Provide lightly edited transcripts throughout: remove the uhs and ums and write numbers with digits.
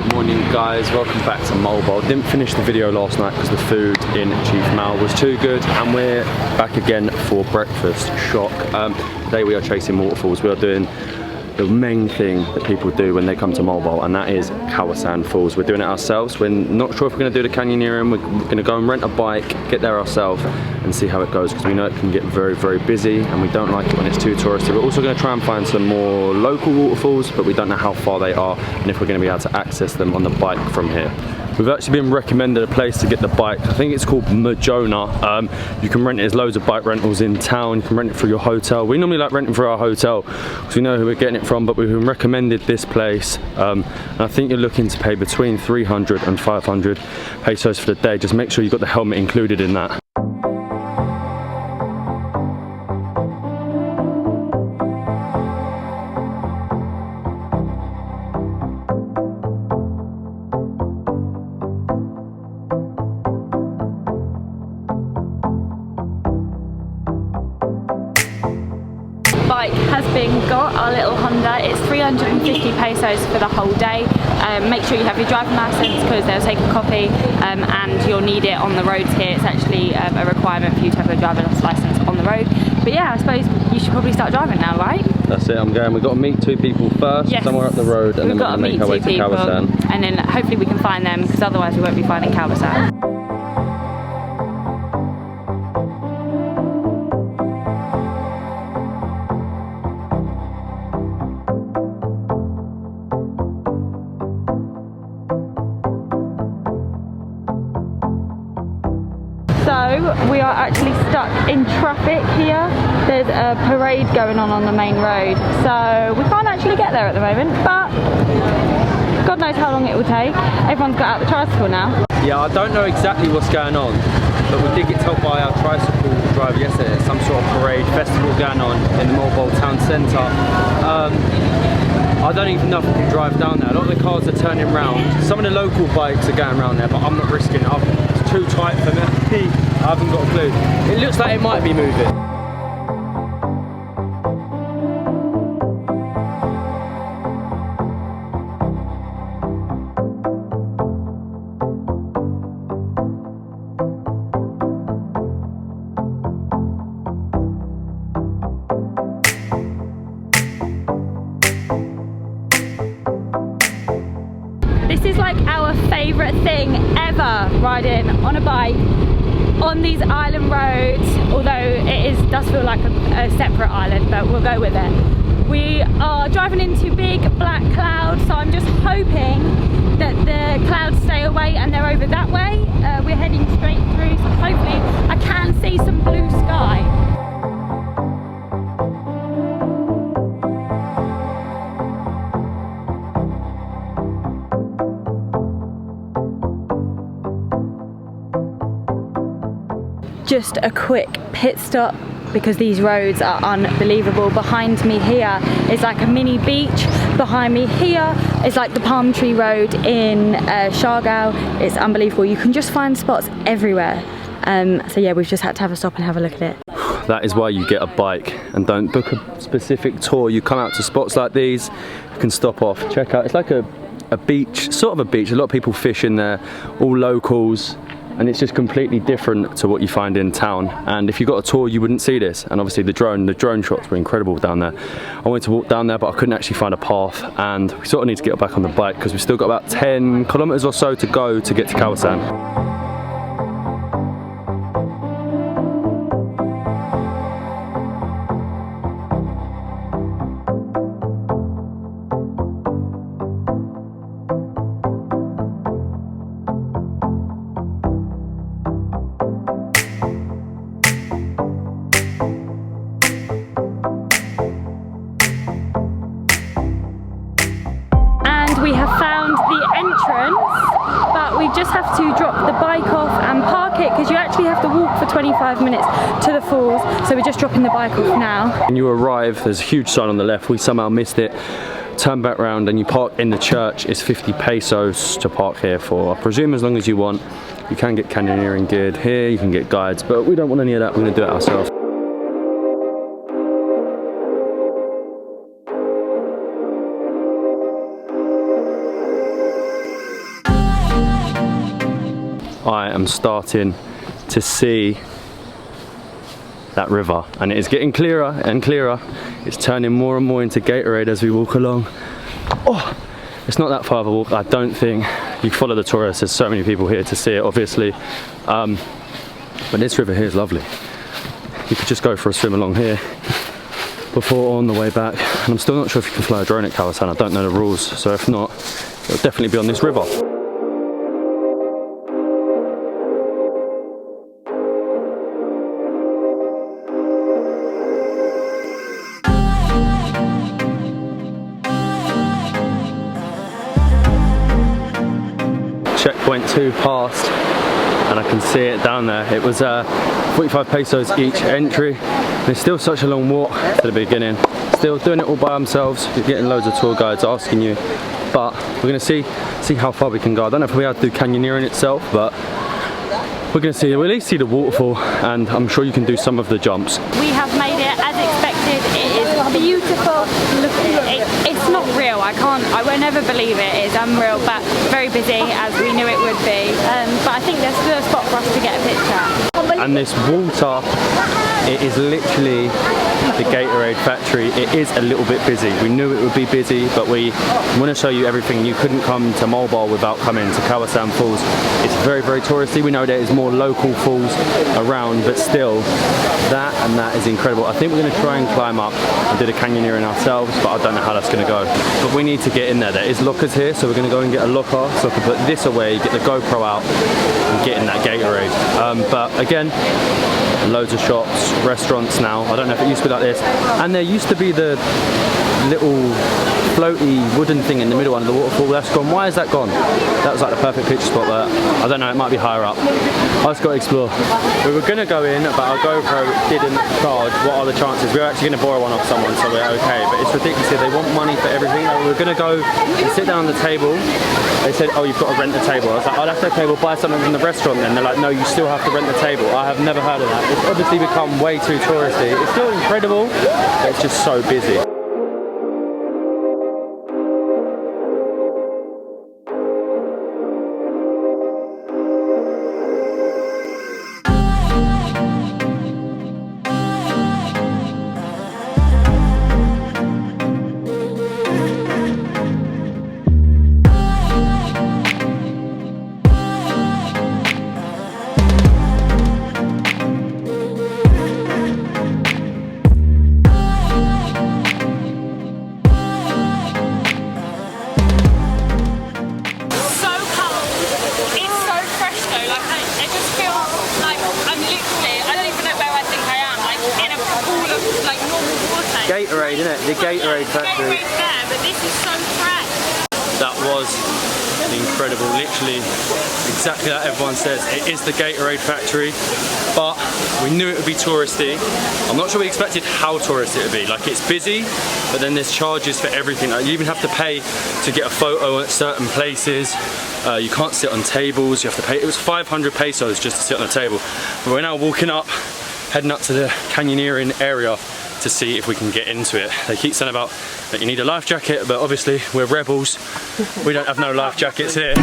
Good morning guys, welcome back to Mobile. Didn't finish the video last night because the food in Chief Mal was too good, and we're back again for breakfast. Shock. Today we are chasing waterfalls. We are doing the main thing that people do when they come to Mobile, and that is Kawasan Falls. We're doing it ourselves. We're not sure if we're going to do the canyoneering. We're going to go and rent a bike, get there ourselves and see how it goes, because we know it can get very, very busy and we don't like it when it's too touristy. We're also going to try and find some more local waterfalls, but we don't know how far they are and if we're going to be able to access them on the bike from here. We've actually been recommended a place to get the bike. I think it's called Majona. You can rent it. There's loads of bike rentals in town. You can rent it through your hotel. We normally like renting for our hotel because we know who we're getting it from, but we've been recommended this place. And I think you're looking to pay between 300 and 500 pesos for the day. Just make sure you've got the helmet included in that. Bike has been got, our little Honda. It's 350 pesos for the whole day. Make sure you have your driving license because they'll take a copy, and you'll need it on the roads here. It's actually a requirement for you to have a driving license on the road. But yeah, I suppose you should probably start driving now, right? That's it, I'm going. We've got to meet two people first, yes, somewhere up the road, and then we're going to make our way to Kawasan. And then hopefully we can find them, because otherwise we won't be finding Kawasan. So we are actually stuck in traffic here. There's a parade going on the main road, so we can't actually get there at the moment, but God knows how long it will take. Everyone's got out the tricycle now. Yeah, I don't know exactly what's going on, but we did get told by our tricycle driver yesterday there's some sort of parade festival going on in the Mobile town centre. I don't even know if we can drive down there. A lot of the cars are turning round. Some of the local bikes are going around there, but I'm not risking it. It's too tight for me. I haven't got a clue. It looks like it might be moving. This is like our favourite thing ever, riding on a bike on these island roads, although does feel like a separate island, but we'll go with it. We are driving into big black clouds, so I'm just hoping that the clouds stay away and they're over that way. We're heading straight through, so hopefully I can see some blue sky. Just a quick pit stop because these roads are unbelievable. Behind me here is like a mini beach. Behind me here is like the palm tree road in Siargao. It's unbelievable. You can just find spots everywhere. So yeah, we've just had to have a stop and have a look at it. That is why you get a bike, and don't book a specific tour. You come out to spots like these, you can stop off, check out. It's like a beach, sort of a beach. A lot of people fish in there, all locals. And it's just completely different to what you find in town. And if you got a tour, you wouldn't see this. And obviously the drone shots were incredible down there. I wanted to walk down there, but I couldn't actually find a path. And we sort of need to get back on the bike because we've still got about 10 kilometers or so to go to get to Kawasan. We have found the entrance, but we just have to drop the bike off and park it because you actually have to walk for 25 minutes to the falls. So we're just dropping the bike off now. When you arrive, there's a huge sign on the left. We somehow missed it. Turn back round and you park in the church. It's 50 pesos to park here for, I presume, as long as you want. You can get canyoneering geared here, you can get guides, but we don't want any of that. We're going to do it ourselves. I'm starting to see that river, and it is getting clearer and clearer. It's turning more and more into Gatorade as we walk along. Oh, it's not that far of a walk. I don't think you follow the tourists. There's so many people here to see it, obviously. But this river here is lovely. You could just go for a swim along here before on the way back. And I'm still not sure if you can fly a drone at Kawasan. I don't know the rules, so if not, it'll definitely be on this river. Checkpoint 2 passed, and I can see it down there. It was 45 pesos each entry. There's still such a long walk to the beginning. Still doing it all by themselves. You're getting loads of tour guides asking you, but we're gonna see how far we can go. I don't know if we have to do canyoneering itself, but we're gonna see. We'll at least see the waterfall, and I'm sure you can do some of the jumps. We have made it as expected. It is beautiful. Look, it's not real. I will never believe it. It's unreal, but very busy as we knew it would be. But I think there's still a spot for us to get a picture. And this water, it is literally the Gatorade factory. It is a little bit busy. We knew it would be busy, but we want to show you everything. You couldn't come to Mobile without coming to Kawasan Falls. It's very, very touristy. We know there is more local falls around, but still, that is incredible. I think we're going to try and climb up and do the canyoneering ourselves, but I don't know how that's going to go. But we need to get in there. There is lockers here, so we're going to go and get a locker so I can put this away, get the GoPro out, and get in that Gatorade. But again, loads of shops, restaurants now. I don't know if it used to be like this. And there used to be the little floaty wooden thing in the middle under the waterfall. That's gone. Why is that gone? That was like the perfect picture spot there. I don't know, it might be higher up. I just got to explore. We were going to go in, but our GoPro didn't charge. What are the chances? We were actually going to borrow one off someone, so we're okay. But it's ridiculous here. They want money for everything. We were going to go and sit down on the table. They said, oh, you've got to rent the table. I was like, oh, that's okay, we'll buy something from the restaurant then. They're like, no, you still have to rent the table. I have never heard of that. It's obviously become way too touristy. It's still incredible, but it's just so busy. Gatorade, isn't it? The Gatorade factory. There, but this is so fresh. That was incredible. Literally, exactly like everyone says, it is the Gatorade factory. But we knew it would be touristy. I'm not sure we expected how touristy it would be. Like, it's busy, but then there's charges for everything. Like, you even have to pay to get a photo at certain places. You can't sit on tables. You have to pay. It was 500 pesos just to sit on a table. But we're now walking up, heading up to the canyoneering area to see if we can get into it. They keep saying about that you need a life jacket, but obviously we're rebels. We don't have no life jackets here.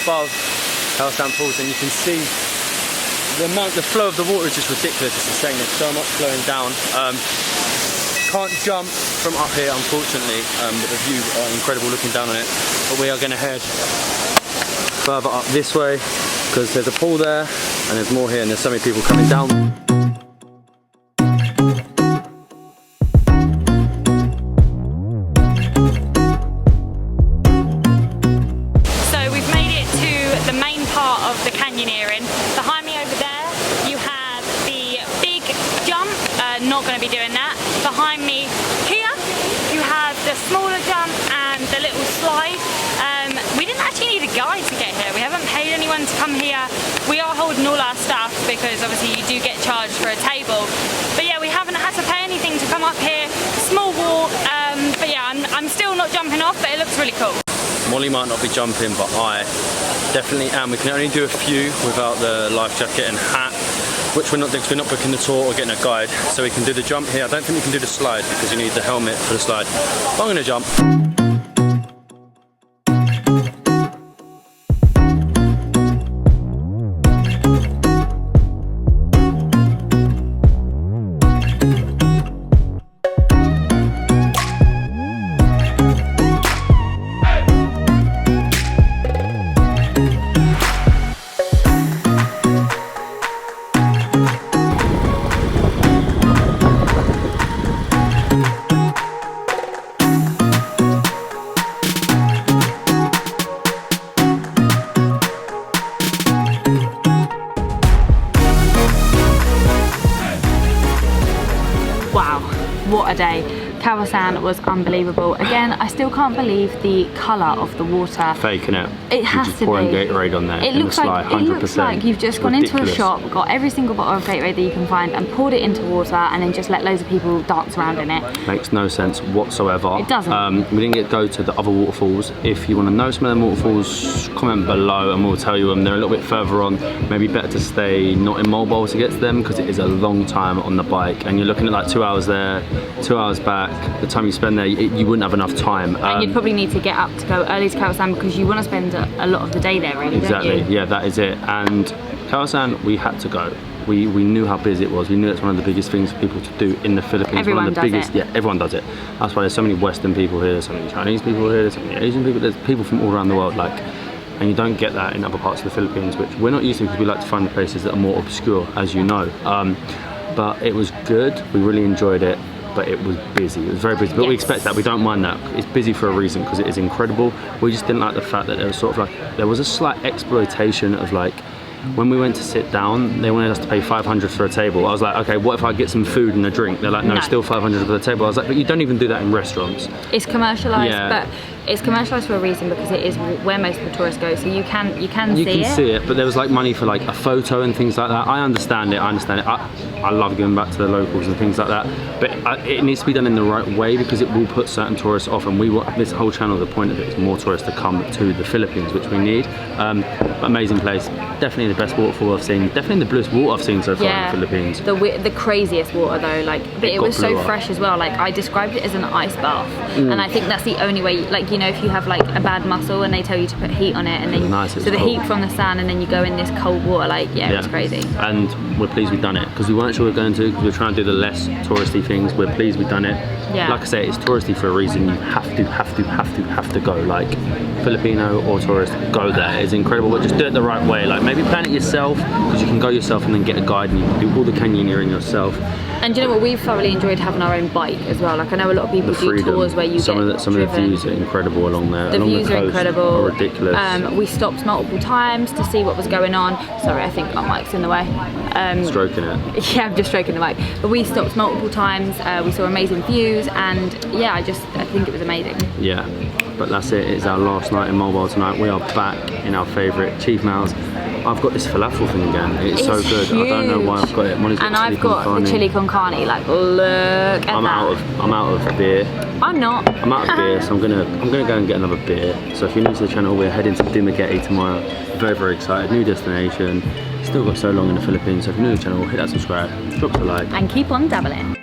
Above Kawasan Falls, and you can see the flow of the water is just ridiculous. It's insane. There's so much flowing down. Can't jump from up here, unfortunately, but the views are incredible looking down on it. But we are going to head further up this way because there's a pool there and there's more here, and there's so many people coming down. Not going to be doing that. Behind me here you have the smaller jump and the little slide. We didn't actually need a guide to get here. We haven't paid anyone to come here. We are holding all our stuff because obviously you do get charged for a table. But yeah, we up here, small walk, but yeah, I'm still not jumping off, but it looks really cool. Molly might not be jumping, but I definitely am. We can only do a few without the life jacket and hat, which we're not doing because we're not booking the tour or getting a guide. So we can do the jump here. I don't think we can do the slide because you need the helmet for the slide. But I'm gonna jump. Wow, what a day. Kawasan was unbelievable. Again, I still can't believe the colour of the water. Faking it. It has to be. Pouring Gatorade on there. It looks like you've just gone into a shop, got every single bottle of Gatorade that you can find and poured it into water and then just let loads of people dance around in it. Makes no sense whatsoever. It doesn't. We didn't get to go to the other waterfalls. If you want to know some of them waterfalls, comment below and we'll tell you them. They're a little bit further on. Maybe better to stay not in mobile to get to them because it is a long time on the bike and you're looking at like 2 hours there, 2 hours back. The time you spend there, you wouldn't have enough time. And you'd probably need to get up to go early to Kawasan because you want to spend a lot of the day there, really. Exactly. Don't you? Yeah, that is it. And Kawasan, we had to go. We knew how busy it was. We knew it's one of the biggest things for people to do in the Philippines. Everyone does it. Yeah, everyone does it. That's why there's so many Western people here, so many Chinese people here, so many Asian people. There's people from all around the world. And you don't get that in other parts of the Philippines, which we're not used to because we like to find places that are more obscure, as you know. But it was good. We really enjoyed it. But it was busy. It was very busy. But we expect that. We don't mind that. It's busy for a reason because it is incredible. We just didn't like the fact that there was sort of there was a slight exploitation of when we went to sit down, they wanted us to pay 500 for a table. I was like, okay, what if I get some food and a drink? They're like, no, still 500 for the table. I was like, but you don't even do that in restaurants. It's commercialised, Yeah. but it's commercialised for a reason because it is where most of the tourists go. So you can see it. But there was money for a photo and things like that. I understand it. I love giving back to the locals and things like that. But it needs to be done in the right way because it will put certain tourists off. And we want this whole channel. The point of it is more tourists to come to the Philippines, which we need. Amazing place. Definitely the best waterfall I've seen. Definitely the bluest water I've seen so far in the Philippines. The craziest water though. But it was so fresh as well. I described it as an ice bath, and I think that's the only way. If you have a bad muscle and they tell you to put heat on it, and then so the heat from the sun, and then you go in this cold water. It's crazy. And we're pleased we've done it because we weren't sure we were going to because we were trying to do the less touristy things. We're pleased we've done it. Yeah. Like I say, it's touristy for a reason. You have to go. Filipino or tourist, go there. It's incredible, but just do it the right way. Maybe plan it yourself because you can go yourself and then get a guide and you can do all the canyoneering yourself. And do you know what? We've thoroughly enjoyed having our own bike as well. I know a lot of people do tours where you some of the views are incredible along there. The views are incredible. Are ridiculous. We stopped multiple times to see what was going on. Sorry, I think my mic's in the way. Stroking it. Yeah, I'm just stroking the mic. But we stopped multiple times. We saw amazing views, and yeah, I think it was amazing. Yeah, but that's it. It's our last night in Mobile tonight. We are back in our favourite Chief Mal's. I've got this falafel thing again. It's so good. Huge. I don't know why I've got it. And I've got the chili con carne. Look at that. I'm out of beer. I'm not. I'm out of beer, so I'm gonna go and get another beer. So if you're new to the channel, we're heading to Dumaguete tomorrow. Very, very excited. New destination. Still got so long in the Philippines. So if you're new to the channel, hit that subscribe, drop us a like, and keep on dabbling.